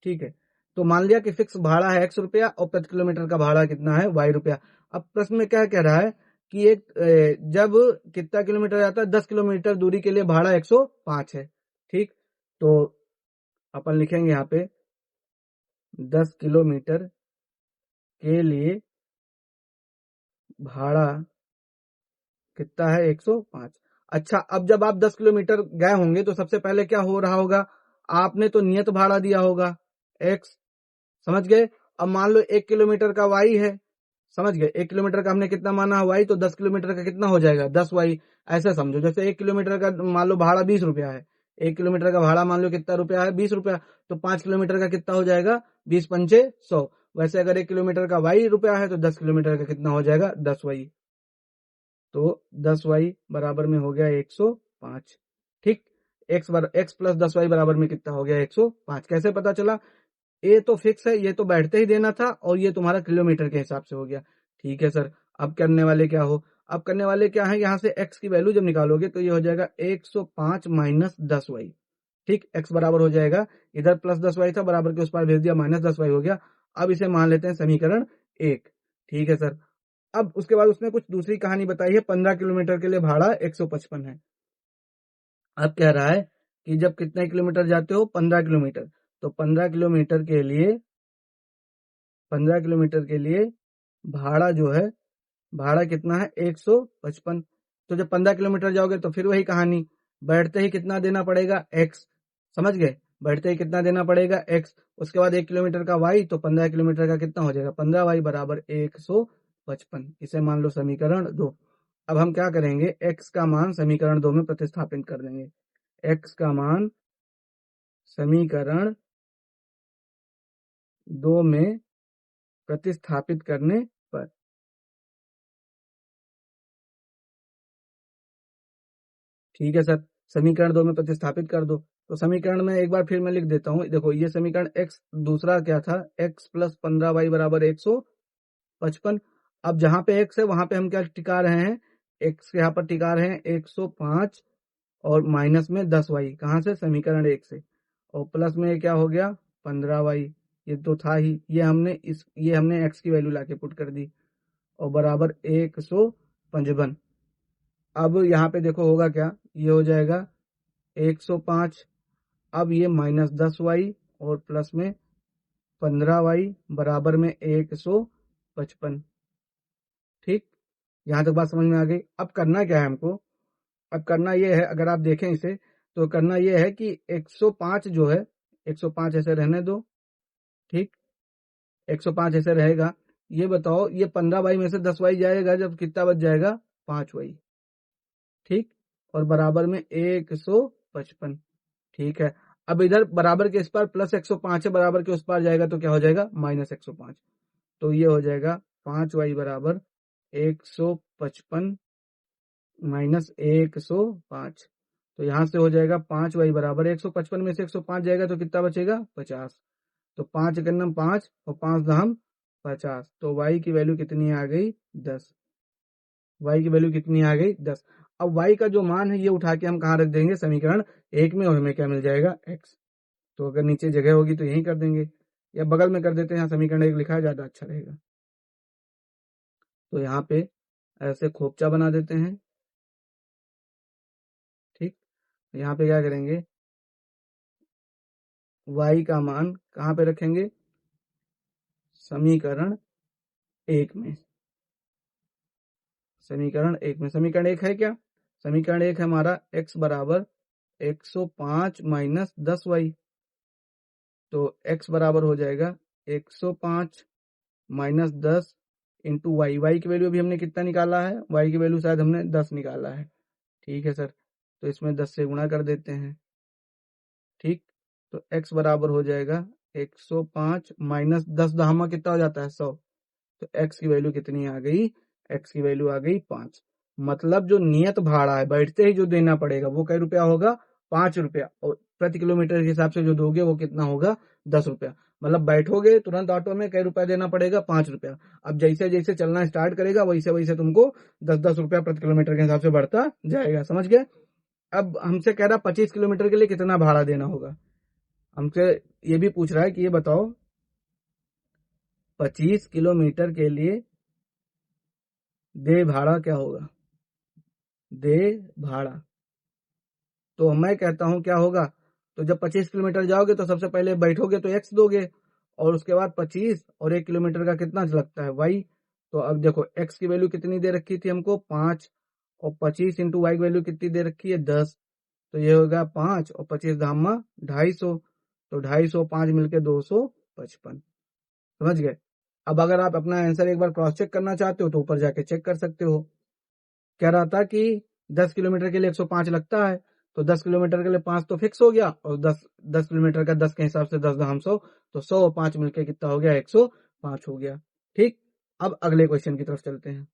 ठीक है। तो मान लिया कि फिक्स भाड़ा है 100 रुपया और प्रति किलोमीटर का भाड़ा कितना है वाई रुपया। अब प्रश्न में क्या कह रहा है कि जब कितना किलोमीटर जाता है 10 किलोमीटर दूरी के लिए भाड़ा 105 है, ठीक। तो अपन लिखेंगे यहाँ पे 10 किलोमीटर के लिए भाड़ा कितना है 105। अच्छा, अब जब आप 10 किलोमीटर गए होंगे तो सबसे पहले क्या हो रहा होगा, आपने तो नियत भाड़ा दिया होगा एक्स, समझ गए। अब मान लो 1 किलोमीटर का वाई है, समझ गए, 1 किलोमीटर का हमने कितना माना वाई, तो 10 किलोमीटर का कितना हो जाएगा 10 वाई। ऐसे समझो, जैसे 1 किलोमीटर का मान लो भाड़ा 20 रुपया है, 1 किलोमीटर का भाड़ा मान लो कितना रुपया है 20 रुपया, तो 5 किलोमीटर का कितना हो जाएगा 20 पंचे 100। वैसे अगर 1 किलोमीटर का वाई रुपया है तो 10 किलोमीटर का कितना हो जाएगा 10 वाई। तो 10 वाई बराबर में हो गया 105, ठीक। एक्स प्लस 10 वाई बराबर में कितना हो गया 105। कैसे पता चला, ये तो फिक्स है, ये तो बैठते ही देना था, और ये तुम्हारा किलोमीटर के हिसाब से हो गया, ठीक है सर। अब करने वाले क्या हो, अब करने वाले क्या है, यहाँ से x की वैल्यू जब निकालोगे तो ये हो जाएगा 105 माइनस 10 वाई, ठीक। x बराबर हो जाएगा, इधर प्लस 10 वाई था, बराबर के उस पार भेज दिया, माइनस 10 वाई हो गया। अब इसे मान लेते हैं समीकरण 1, ठीक है सर। अब उसके बाद उसने कुछ दूसरी कहानी बताई है, 15 किलोमीटर के लिए भाड़ा 155 है। अब कह रहा है कि जब कितने किलोमीटर जाते हो 15 किलोमीटर, तो 15 किलोमीटर के लिए भाड़ा जो है, भाड़ा कितना है 155। तो जब 15 किलोमीटर जाओगे तो फिर वही कहानी, बैठते ही कितना देना पड़ेगा एक्स, समझ गए, बैठते ही कितना देना पड़ेगा एक्स। उसके बाद 1 किलोमीटर का वाई, तो 15 किलोमीटर का कितना हो जाएगा 15 वाई बराबर 155। इसे मान लो समीकरण 2। अब हम क्या करेंगे, एक्स का मान समीकरण 2 में प्रतिस्थापित कर देंगे। एक्स का मान समीकरण 2 में प्रतिस्थापित करने पर, ठीक है सर, समीकरण 2 में प्रतिस्थापित कर दो। तो समीकरण में एक बार फिर मैं लिख देता हूं, देखो ये समीकरण x दूसरा क्या था, x प्लस 15y बराबर 155। अब जहां पे x है वहां पे हम क्या टिका रहे हैं, x यहाँ पर टिका रहे हैं 105, और माइनस में 10y, कहां से समीकरण 1 से, और प्लस में क्या हो गया 15y, ये तो था ही, ये हमने x की वैल्यू लाके पुट कर दी, और बराबर 155। अब यहाँ पे देखो होगा क्या, ये हो जाएगा 105। अब ये -10y और प्लस में 15y बराबर में 155। ठीक, यहाँ तक बात समझ में आ गई। अब करना क्या है हमको, अब करना ये है, अगर आप देखें इसे तो करना ये है कि 105 जो है, 105 ऐसे रहने दो। ठीक, 105 ऐसे रहेगा। ये बताओ, ये 15y में से 10y जाएगा जब कितना बच जाएगा, 5y। ठीक, और बराबर में 155। ठीक है, अब इधर बराबर के इस पार प्लस 105 है, बराबर के उस पार जाएगा तो क्या हो जाएगा, -105। तो ये हो जाएगा 5y बराबर 155 -105। तो यहां से हो जाएगा 5y बराबर 155 में से 105 जाएगा तो कितना बचेगा, 50। तो 5 एकम 5 और 5 दहम 50। तो y की वैल्यू कितनी आ गई, 10। y की वैल्यू कितनी आ गई, 10। अब y का जो मान है ये उठा के हम कहाँ रख देंगे, समीकरण 1 में, और हमें क्या मिल जाएगा, x। तो अगर नीचे जगह होगी तो यहीं कर देंगे, या बगल में कर देते हैं, यहाँ समीकरण 1 लिखा है, ज्यादा अच्छा रहेगा। तो यहाँ पे ऐसे खोपचा बना देते हैं। ठीक, यहाँ पे क्या करेंगे, y का मान कहाँ पे रखेंगे, समीकरण 1 में। समीकरण 1 में, समीकरण 1 है क्या, समीकरण 1 है हमारा x बराबर 105 -10y। तो x बराबर हो जाएगा 105 -10 इंटू वाई। वाई की वैल्यू अभी हमने कितना निकाला है, y की वैल्यू शायद हमने 10 निकाला है। ठीक है सर, तो इसमें 10 से गुणा कर देते हैं। ठीक, तो x बराबर हो जाएगा 105 -10 दहामा कितना हो जाता है, 100। तो x की वैल्यू कितनी आ गई, x की वैल्यू आ गई 5। मतलब जो नियत भाड़ा है, बैठते ही जो देना पड़ेगा वो कै रुपया होगा, 5 रुपया, और प्रति किलोमीटर के हिसाब से जो दोगे वो कितना होगा, 10 रुपया। मतलब बैठोगे तुरंत ऑटो में कै रुपया देना पड़ेगा, 5 रुपया। अब जैसे जैसे चलना स्टार्ट करेगा वैसे वैसे तुमको 10-10 रुपया प्रति किलोमीटर के हिसाब से बढ़ता जाएगा, समझ गए। अब हमसे कह रहा 25 किलोमीटर के लिए कितना भाड़ा देना होगा, हमसे ये भी पूछ रहा है कि ये बताओ 25 किलोमीटर के लिए दे भाड़ा क्या होगा, दे भाड़ा। तो मैं कहता हूं क्या होगा, तो जब 25 किलोमीटर जाओगे तो सबसे पहले बैठोगे तो x दोगे, और उसके बाद 25 और 1 किलोमीटर का कितना लगता है, y। तो अब देखो x की वैल्यू कितनी दे रखी थी हमको, 5, और 25 इंटू वाई की वैल्यू कितनी दे रखी है, 10। तो ये होगा 5 और 25 धामा 250। तो 250 5 मिलके 255, समझ गए। अब अगर आप अपना आंसर एक बार क्रॉस चेक करना चाहते हो तो ऊपर जाके चेक कर सकते हो। कह रहा था कि 10 किलोमीटर के लिए 105 लगता है, तो 10 किलोमीटर के लिए 5 तो फिक्स हो गया, और 10 किलोमीटर का 10 के हिसाब से 10 दहम 100, तो 100 और 5 मिलके कितना हो गया, 105 हो गया। ठीक, अब अगले क्वेश्चन की तरफ चलते हैं।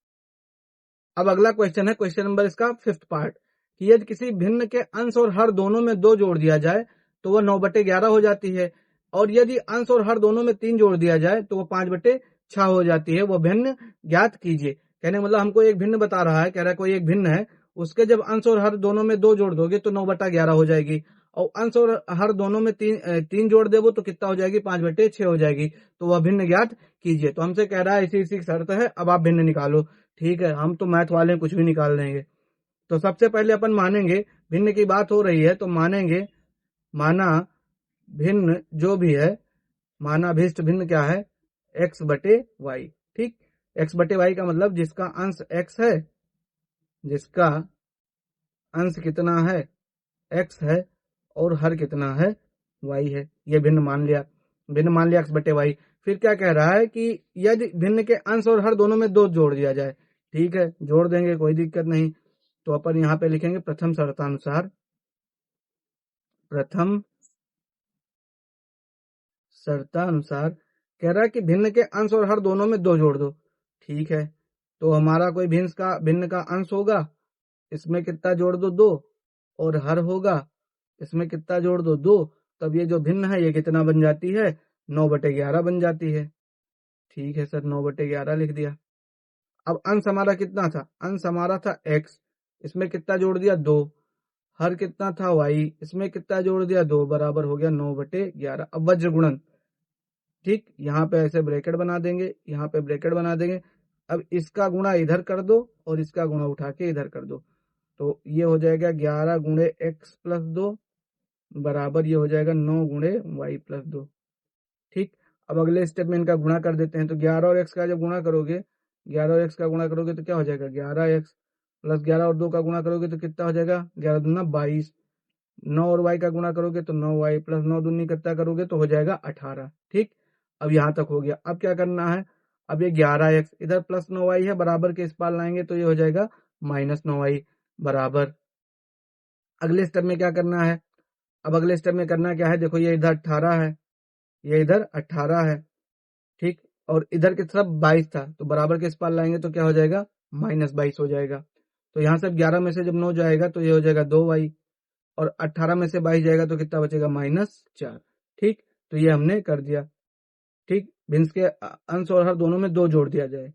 अब अगला क्वेश्चन है, क्वेश्चन नंबर इसका 5th पार्ट, कि यदि किसी भिन्न के अंश और हर दोनों में 2 जोड़ दिया जाए तो वह 9/11 हो जाती है, और यदि अंश और हर दोनों में 3 जोड़ दिया जाए तो वह 5/6 हो जाती है, वह भिन्न ज्ञात कीजिए। कहने मतलब हमको एक भिन्न बता रहा है, कह रहा है कोई एक भिन्न है, उसके जब अंश और हर दोनों में 2 जोड़ दोगे तो 9/11 हो जाएगी, और अंश और हर दोनों में तीन जोड़ देवो तो कितना हो जाएगी, 5/6 हो जाएगी। तो वह भिन्न ज्ञात कीजिए। तो हमसे कह रहा है इसी शर्त है, अब आप भिन्न निकालो। ठीक है, हम तो मैथ वाले कुछ भी निकाल देंगे। तो सबसे पहले अपन मानेंगे, भिन्न की बात हो रही है तो मानेंगे, माना भिन्न जो भी है, माना भिष्ट भिन्न क्या है, x/y। ठीक, x/y का मतलब जिसका अंश x है, जिसका अंश कितना है, x है, और हर कितना है, y है। ये भिन्न मान लिया, भिन्न मान लिया x/y। फिर क्या कह रहा है कि यदि भिन्न के अंश और हर दोनों में 2 जोड़ दिया जाए, ठीक है, जोड़ देंगे, कोई दिक्कत नहीं। तो अपन यहाँ पे लिखेंगे प्रथम शर्तानुसार, प्रथम शर्तानुसार कह रहा है कि भिन्न के अंश और हर दोनों में 2 जोड़ दो। ठीक है, तो हमारा कोई भिन्न का अंश होगा, इसमें कितना जोड़ दो, 2, और हर होगा, इसमें कितना जोड़ दो, 2। तब ये जो भिन्न है ये कितना बन जाती है, 9/11 बन जाती है। ठीक है सर, 9/11 लिख दिया। अब अंश हमारा कितना था, अंश हमारा था x, इसमें कितना जोड़ दिया, 2। हर कितना था, y, इसमें कितना जोड़ दिया, 2, बराबर हो गया 9/11। अब वज्र गुणन, ठीक, यहाँ पे ऐसे ब्रैकेट बना देंगे, यहाँ पे ब्रैकेट बना देंगे। अब इसका गुणा इधर कर दो और इसका गुणा उठा के इधर कर दो। तो ये हो जाएगा 11 गुणे एक्स प्लस 2 बराबर ये हो जाएगा 9 गुणे वाई प्लस 2। ठीक, अब अगले स्टेप में इनका गुणा कर देते हैं। तो 11 और एक्स का जब गुणा करोगे, 11 और एक्स का गुणा करोगे तो क्या हो जाएगा 11x प्लस 11 और 2 का गुणा करोगे तो कितना हो जाएगा 11 दूना 22। 9 और y का गुणा करोगे तो 9y प्लस 9 दूनी कितना करोगे तो हो जाएगा 18। ठीक, अब यहां तक हो गया। अब क्या करना है, अब ये 11x इधर प्लस 9y है, बराबर के इस पार लाएंगे तो ये हो जाएगा माइनस 9y बराबर। अगले स्टेप में क्या करना है, अब अगले स्टेप में करना क्या है, देखो ये इधर 18 है, ये इधर 18 है। ठीक, और इधर की तरफ 22 था, तो बराबर के इस पार लाएंगे तो क्या हो जाएगा -22 हो जाएगा। तो यहाँ से 11 में से जब 9 जाएगा तो ये हो जाएगा 2y, और 18 में से 22 जाएगा तो कितना बचेगा -4। ठीक, तो ये हमने कर दिया। ठीक, भिन्स के अंश और हर दोनों में 2 जोड़ दिया जाए।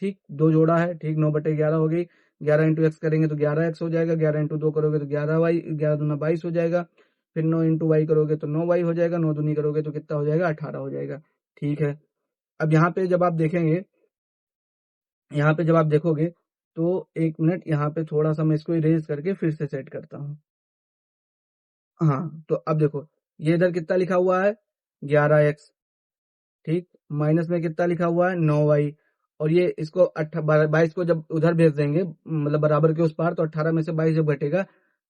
ठीक, 2 जोड़ा है। ठीक, 9/11 हो गई। 11 इंटू एक्स करेंगे तो 11x हो जाएगा। 11 इंटू 2 करोगे तो 11y, 11 दूना 22 हो जाएगा। फिर 9 इंटू वाई करोगे तो 9y हो जाएगा। 9 दूनी करोगे तो कितना हो जाएगा 18 हो जाएगा। ठीक है, अब यहाँ पे जब आप देखेंगे, यहाँ पे जब आप देखोगे तो 1 मिनट, यहाँ पे थोड़ा सा मैं इसको इरेज करके फिर से सेट करता हूँ। हाँ, तो अब देखो ये इधर कितना लिखा हुआ है 11x। ठीक, माइनस में कितना लिखा हुआ है 9y, और ये इसको 22 को जब उधर भेज देंगे, मतलब बराबर के उस पार, तो 18 में से 22 जब घटेगा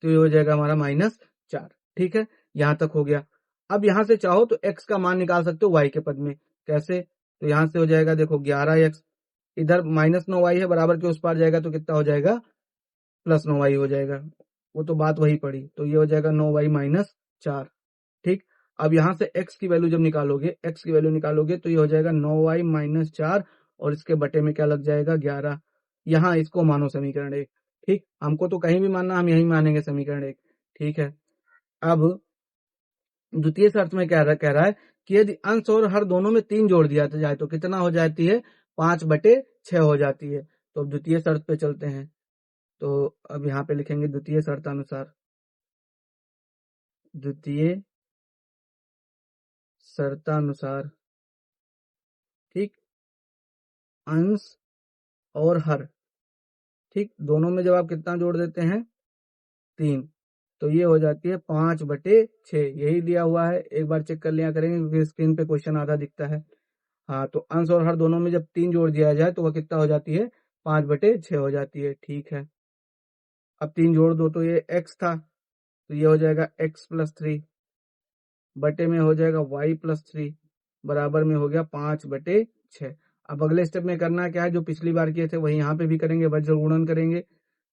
तो ये हो जाएगा हमारा -4। ठीक है, यहां तक हो गया। अब यहां से चाहो तो x का मान निकाल सकते हो y के पद में। कैसे, तो यहां से हो जाएगा देखो 11x, इधर -9y है, बराबर के उस पार जाएगा तो कितना हो जाएगा +9y हो जाएगा। वो तो बात वही पड़ी, तो ये हो जाएगा 9y -4। ठीक, अब यहां से x की वैल्यू जब निकालोगे, x की वैल्यू निकालोगे तो ये हो जाएगा 9y -4, और इसके बटे में क्या लग जाएगा 11। यहाँ इसको मानो समीकरण 1। ठीक, हमको तो कहीं भी मानना, हम यही मानेंगे समीकरण 1। ठीक है, अब द्वितीय शर्त में कह रहा है कि यदि अंश और हर दोनों में 3 जोड़ दिया जाए तो कितना हो जाती है 5/6 हो जाती है। तो अब द्वितीय शर्त पे चलते हैं। तो अब यहाँ पे लिखेंगे द्वितीय शर्तानुसार, द्वितीय शर्तानुसार। ठीक, अंश और हर, ठीक, दोनों में जब आप कितना जोड़ देते हैं 3, तो ये हो जाती है 5/6। यही दिया हुआ है, एक बार चेक कर लिया करेंगे क्योंकि स्क्रीन पे क्वेश्चन आधा दिखता है। हाँ, तो अंश और हर दोनों में जब 3 जोड़ दिया जाए तो वह कितना हो जाती है 5/6 हो जाती है। ठीक है, अब 3 जोड़ दो तो ये x था, तो ये हो जाएगा x प्लस 3, बटे में हो जाएगा y प्लस 3, बराबर में हो गया 5/6। अब अगले स्टेप में करना क्या है, जो पिछली बार किए थे वही यहाँ पे भी करेंगे, वज्र गुणन करेंगे।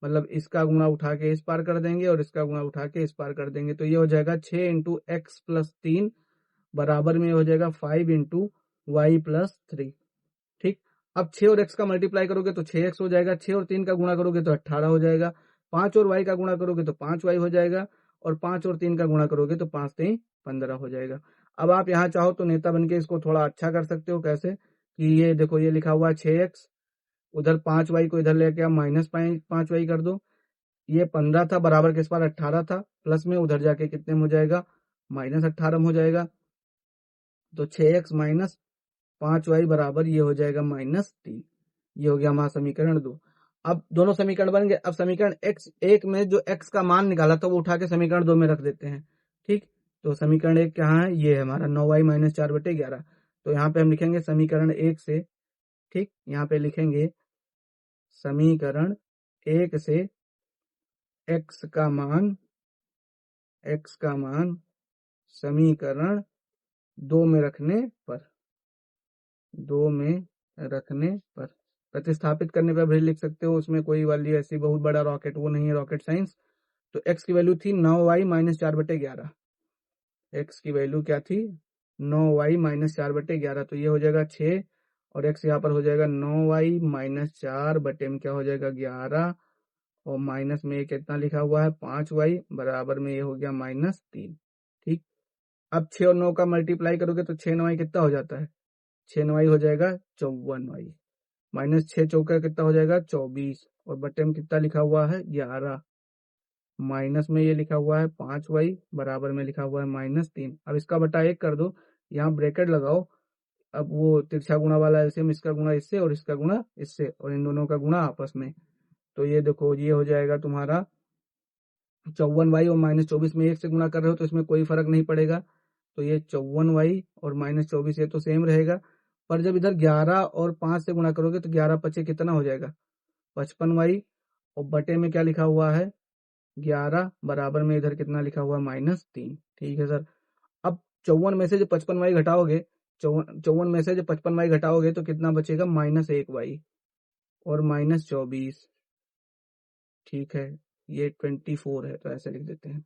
मतलब इसका गुणा उठा के इस पार कर देंगे और इसका गुणा उठा के इस पार कर देंगे। तो ये हो जाएगा 6 इंटू एक्स प्लस 3 बराबर में हो जाएगा 5 इंटू वाई प्लस 3। ठीक, अब 6 और x का मल्टीप्लाई करोगे तो 6x हो जाएगा। 6 और 3 का गुणा करोगे तो 18 हो जाएगा। 5 और y का गुणा करोगे तो 5y हो जाएगा, और 5 और 3 का गुणा करोगे तो 5 3 15 हो जाएगा। अब आप यहाँ चाहो तो नेता बन के इसको थोड़ा अच्छा कर सकते हो। कैसे, कि ये देखो ये लिखा हुआ है 6x, उधर 5y को इधर लेके आप -5y कर दो। ये 15 था, बराबर के इस पार 18 था, प्लस में उधर जाके कितने में हो जाएगा -18 में हो जाएगा। तो 6x माइनस 5y बराबर ये हो जाएगा -3। ये हो गया हमारा समीकरण 2। अब दोनों समीकरण बन गए। अब समीकरण x 1 में जो x का मान निकाला था वो उठा के समीकरण 2 में रख देते हैं। ठीक, तो समीकरण 1 कहाँ है, ये है हमारा 9y -4/11। तो यहाँ पे हम लिखेंगे समीकरण 1 से, ठीक, यहाँ पे लिखेंगे समीकरण 1 से x का मान समीकरण 2 में रखने पर, 2 में रखने पर प्रतिस्थापित करने पर भी लिख सकते हो। उसमें कोई वाली ऐसी बहुत बड़ा रॉकेट वो नहीं है, रॉकेट साइंस। तो x की वैल्यू थी 9y -4/11। x की वैल्यू क्या थी 9y -4/11, तो ये हो जाएगा 6, और x यहाँ पर हो जाएगा 9y -4 बटे में क्या हो जाएगा 11, और माइनस में ये कितना लिखा हुआ है 5y, बराबर में ये हो गया -3। ठीक, अब 6 और 9 का मल्टीप्लाई करोगे तो 6 9y कितना हो जाता है 6 9y हो जाएगा 54y, -6 चौका कितना हो जाएगा 24, और बटे में कितना लिखा हुआ है 11, माइनस में ये लिखा हुआ है 5y, बराबर में लिखा हुआ है -3। अब इसका बटा 1 कर दो, यहाँ ब्रैकेट लगाओ। अब वो तिरछा गुणा वाला एलसीएम, इसका गुणा इससे और इसका गुणा इससे, और इन दोनों का गुणा आपस में, तो ये देखो ये हो जाएगा तुम्हारा 54y और -24 में 1 से गुणा कर रहे हो तो इसमें कोई फर्क नहीं पड़ेगा, तो ये 54y और -24 ये तो सेम रहेगा। पर जब इधर 11 और 5 से गुणा करोगे तो 11 पचे कितना हो जाएगा 55y, और बटे में क्या लिखा हुआ है 11, बराबर में इधर कितना लिखा हुआ -3। ठीक है सर। अब 54 में से जो 55y घटाओगे, 54 में से जो 55y घटाओगे तो कितना बचेगा -1y और -24। ठीक है, ये 24 है तो ऐसे लिख देते हैं,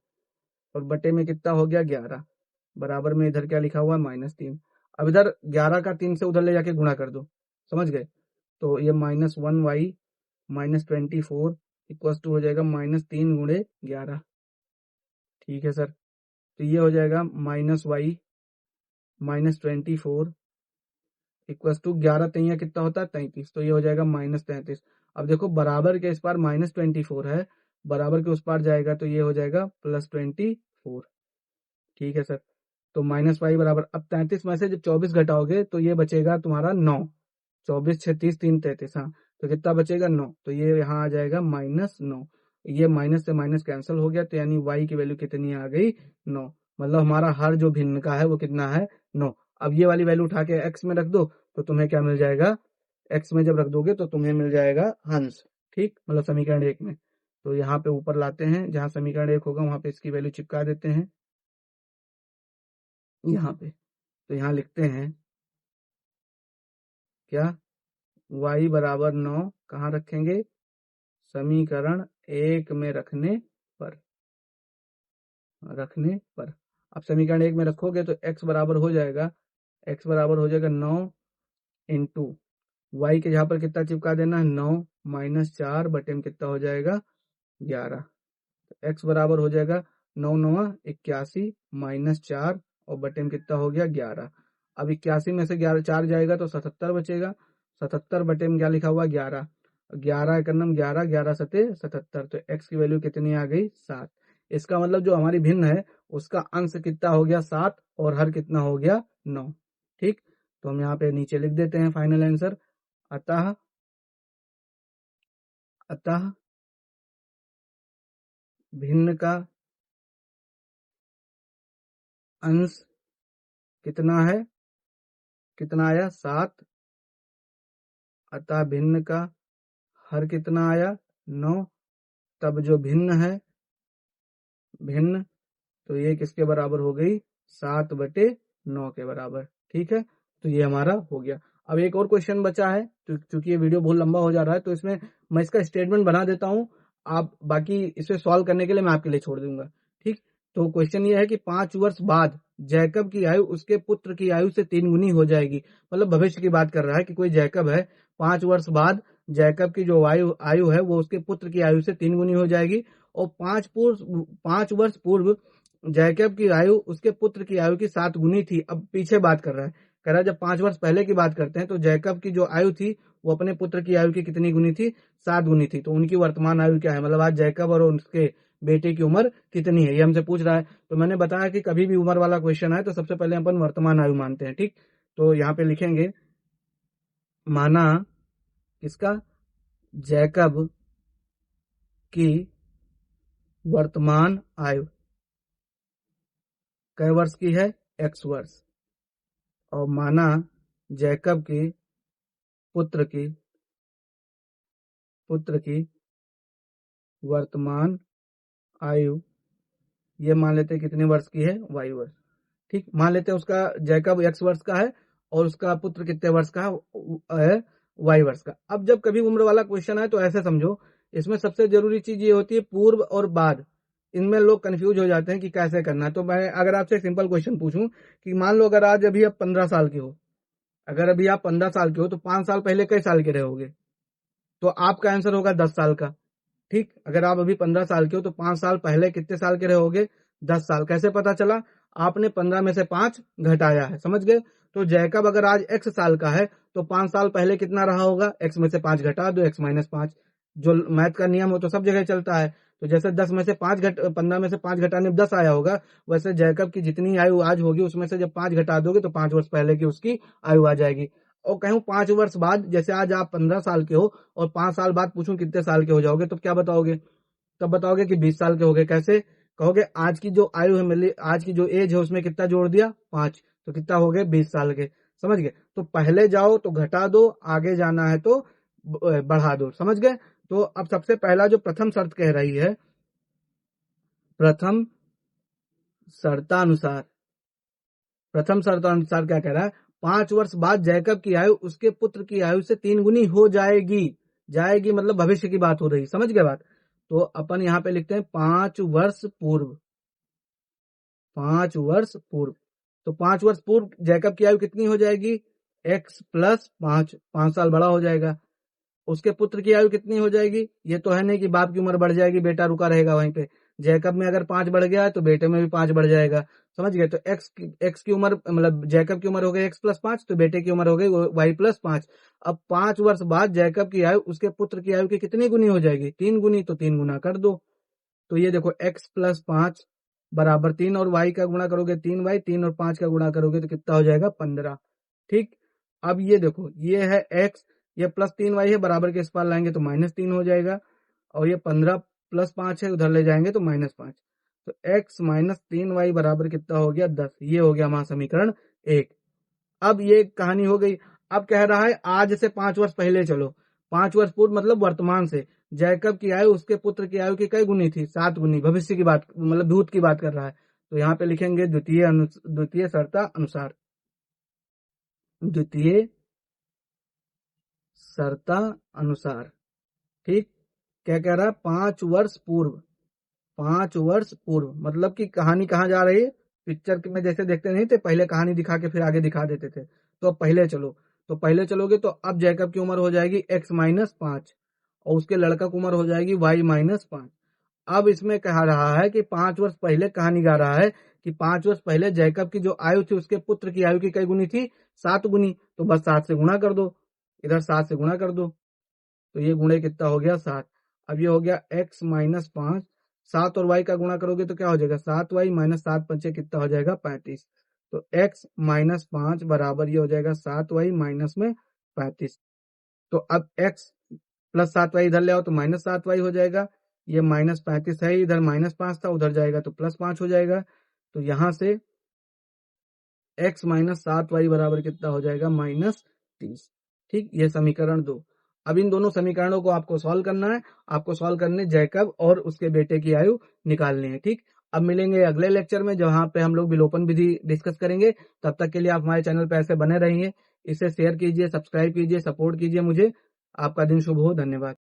और बटे में कितना हो गया 11, बराबर में इधर क्या लिखा हुआ है -3। अब इधर 11 का 3 से उधर ले जाके गुणा कर दो, समझ गए। तो ये -1y -24 इक्वस टू हो जाएगा -3 गुणे 11। ठीक है सर, तो ये हो जाएगा -y -24 इक्वस टू 11 तैया कितना होता है 33, तो ये हो जाएगा -33। अब देखो बराबर के इस पार -24 है, बराबर के उस पार जाएगा तो ये हो जाएगा +24। ठीक है सर, तो -y बराबर, अब 33 में से जब 24 घटाओगे तो ये बचेगा तुम्हारा 9, 24 36 3 33, हाँ तो कितना बचेगा 9, तो ये यहाँ आ जाएगा -9। ये माइनस से माइनस कैंसिल हो गया, तो यानी y की वैल्यू कितनी आ गई 9। मतलब हमारा हर जो भिन्न का है वो कितना है 9। अब ये वाली वैल्यू उठा के x में रख दो तो तुम्हें क्या मिल जाएगा, x में जब रख दोगे तो तुम्हें मिल जाएगा हंस। ठीक, मतलब समीकरण 1 में। तो यहाँ पे ऊपर लाते हैं, जहां समीकरण 1 होगा वहां पे इसकी वैल्यू चिपका देते हैं यहाँ पे। तो यहाँ लिखते हैं क्या, y बराबर 9 कहाँ रखेंगे, समीकरण 1 में रखने पर। अब समीकरण 1 में रखोगे तो x बराबर हो जाएगा 9 इंटू वाई के यहाँ पर कितना चिपका देना है 9 -4 बटे में कितना हो जाएगा 11। तो x बराबर हो जाएगा 9 9 81 -4 और बटे में कितना हो गया 11। अब 81 में से 11 4 जाएगा तो 77 बचेगा, 77 बटे में क्या लिखा हुआ 11, 11 एक नम 11, 11 सते 77, तो x की वैल्यू कितनी आ गई 7। इसका मतलब जो हमारी भिन्न है उसका अंश कितना हो गया 7 और हर कितना हो गया 9। ठीक, तो हम यहाँ पे नीचे लिख देते हैं फाइनल आंसर, अतः भिन्न का अंश कितना है, कितना आया 7, अतः भिन्न का हर कितना आया 9। तब जो भिन्न है भिन्न, तो ये किसके बराबर हो गई 7/9 के बराबर। ठीक है, तो ये हमारा हो गया। अब एक और क्वेश्चन बचा है, क्योंकि ये वीडियो बहुत लंबा हो जा रहा है तो इसमें मैं इसका स्टेटमेंट बना देता हूं, आप बाकी इसे सॉल्व करने के लिए मैं आपके लिए छोड़ दूंगा। ठीक, तो क्वेश्चन ये है कि 5 वर्ष बाद जैकब की आयु उसके पुत्र की आयु से 3 गुनी हो जाएगी। मतलब भविष्य की बात कर रहा है कि कोई जैकब है, 5 वर्ष बाद जैकब की जो आयु है वो उसके पुत्र की आयु से 3 गुनी हो जाएगी, और 5 वर्ष पूर्व जैकब की आयु उसके पुत्र की आयु की 7 गुनी थी। अब पीछे बात कर रहा है, कह रहा है जब 5 वर्ष पहले की बात करते हैं तो जैकब की जो आयु थी वो अपने पुत्र की आयु की कितनी गुनी थी 7 गुनी थी। तो उनकी वर्तमान आयु क्या है, मतलब आज जैकब और उसके बेटे की उम्र कितनी है, ये हमसे पूछ रहा है। तो मैंने बताया कि कभी भी उम्र वाला क्वेश्चन है तो सबसे पहले अपन वर्तमान आयु मानते हैं। ठीक, तो यहाँ पे लिखेंगे माना किसका, जैकब की वर्तमान आयु कै वर्ष की है x वर्ष, और माना जैकब के पुत्र की वर्तमान आयु, ये मान लेते हैं कितने वर्ष की है y वर्ष। ठीक, मान लेते हैं उसका जैकब x वर्ष का है और उसका पुत्र कितने वर्ष का है y वर्ष का। अब जब कभी उम्र वाला क्वेश्चन है तो ऐसे समझो, इसमें सबसे जरूरी चीज ये होती है पूर्व और बाद। इनमें लोग कंफ्यूज हो जाते हैं कि कैसे करना है। तो मैं अगर आपसे सिंपल क्वेश्चन पूछूं कि मान लो अगर आज अभी आप 15 साल के हो, अगर अभी आप 15 साल के हो तो 5 साल पहले कई साल के रहोगे, तो आपका आंसर होगा 10 साल का। ठीक, अगर आप अभी 15 साल के हो तो 5 साल पहले कितने साल के रहोगे 10 साल। कैसे पता चला, आपने 15 में से 5 घटाया है, समझ गए। तो जैकब अगर आज x साल का है तो 5 साल पहले कितना रहा होगा, x में से 5 घटा दो, x - 5। जो मैथ का नियम हो तो सब जगह चलता है। तो जैसे 10 में से 15 में से 5 घटाने में 10 आया होगा, वैसे जैकब की जितनी आयु आज होगी उसमें से जब 5 घटा दोगे तो 5 वर्ष पहले की उसकी आयु आ जाएगी। और कहूं 5 वर्ष बाद, जैसे आज आप 15 साल के हो और 5 साल बाद पूछूं कितने साल के हो जाओगे, तो क्या बताओगे? तब बताओगे कि 20 साल के हो गए। कैसे कहोगे? आज की जो आयु है मेरी, आज की जो एज है उसमें कितना जोड़ दिया? 5, तो कितना हो गए? 20 साल के। समझ गए? तो पहले जाओ तो घटा दो, आगे जाना है तो बढ़ा दो। समझ गए? तो अब सबसे पहला जो प्रथम शर्त कह रही है, प्रथम शर्तानुसार, प्रथम शर्तानुसार क्या कह रहा है? 5 वर्ष बाद जैकब की आयु उसके पुत्र की आयु से 3 गुनी हो जाएगी। जाएगी मतलब भविष्य की बात हो रही। समझ गए बात? तो अपन यहाँ पे लिखते हैं 5 वर्ष पूर्व, 5 वर्ष पूर्व। तो 5 वर्ष पूर्व जैकब की आयु कितनी हो जाएगी? x प्लस 5, 5 साल बड़ा हो जाएगा। उसके पुत्र की आयु कितनी हो जाएगी? ये तो है नहीं कि बाप की उम्र बढ़ जाएगी, बेटा रुका रहेगा वहीं पे। जैकब में अगर 5 बढ़ गया है तो बेटे में भी 5 बढ़ जाएगा। समझ गए? तो एक्स की उम्र, मतलब जैकब की उम्र हो गई x प्लस 5, तो बेटे की उम्र हो गई y प्लस 5। अब 5 वर्ष बाद जैकब की आयु उसके पुत्र की आयु की कितनी गुनी हो जाएगी? 3 गुनी। तो 3 गुना कर दो। तो ये देखो x प्लस 5 बराबर 3, और y का गुणा करोगे 3y, 3 और 5 का गुणा करोगे तो कितना हो जाएगा? 15। ठीक। अब ये देखो, ये है x, ये प्लस 3y है, बराबर के इस पार लाएंगे तो -3 हो जाएगा, और ये 15 प्लस 5 है, उधर ले जाएंगे तो -5। तो x माइनस 3y बराबर कितना हो गया? 10। ये हो गया हमारा समीकरण 1। अब ये कहानी हो गई। अब कह रहा है आज से 5 वर्ष पहले चलो। 5 वर्ष पूर्व मतलब वर्तमान से। जैकब की आयु उसके पुत्र की आयु की कई गुनी थी? 7 गुनी। भविष्य की बात, मतलब भूत की बात कर रहा है। तो यहाँ पे लिखेंगे द्वितीय शर्ता अनुसार, द्वितीय शर्ता अनुसार। ठीक। क्या कह रहा है? 5 वर्ष पूर्व, 5 वर्ष पूर्व मतलब कि कहानी कहाँ जा रही है? पिक्चर में जैसे देखते नहीं थे, पहले कहानी दिखा के फिर आगे दिखा देते थे। तो अब पहले चलो, तो पहले चलोगे तो अब जैकब की उम्र हो जाएगी x माइनस 5, और उसके लड़का की उम्र हो जाएगी y माइनस 5। अब इसमें कहा रहा है कि 5 वर्ष पहले, कहानी गा रहा है कि 5 वर्ष पहले जैकब की जो आयु थी उसके पुत्र की आयु की कई गुनी थी? 7 गुनी। तो बस 7 से गुणा कर दो, इधर 7 से गुणा कर दो, तो ये गुणे कितना हो गया? 7। अब ये हो गया x माइनस 5, 7 और y का गुणा करोगे तो क्या हो जाएगा? 7y माइनस 7 पंचे कितना हो जाएगा? 35। तो x माइनस 5 बराबर ये हो जाएगा 7y माइनस में 35। तो अब x प्लस 7y इधर ले आओ तो माइनस 7y हो जाएगा। ये माइनस 35 है, इधर माइनस 5 था, उधर जाएगा तो प्लस 5 हो जाएगा। तो यहां से x माइनस 7y बराबर कितना हो जाएगा? -30। ठीक। ये समीकरण 2। अब इन दोनों समीकरणों को आपको सॉल्व करना है। आपको सॉल्व करने जैकब और उसके बेटे की आयु निकालनी है। ठीक। अब मिलेंगे अगले लेक्चर में, जहां पे हम लोग विलोपन विधि डिस्कस करेंगे। तब तक के लिए आप हमारे चैनल पे ऐसे बने रहिए। इसे शेयर कीजिए, सब्सक्राइब कीजिए, सपोर्ट कीजिए मुझे। आपका दिन शुभ हो। धन्यवाद।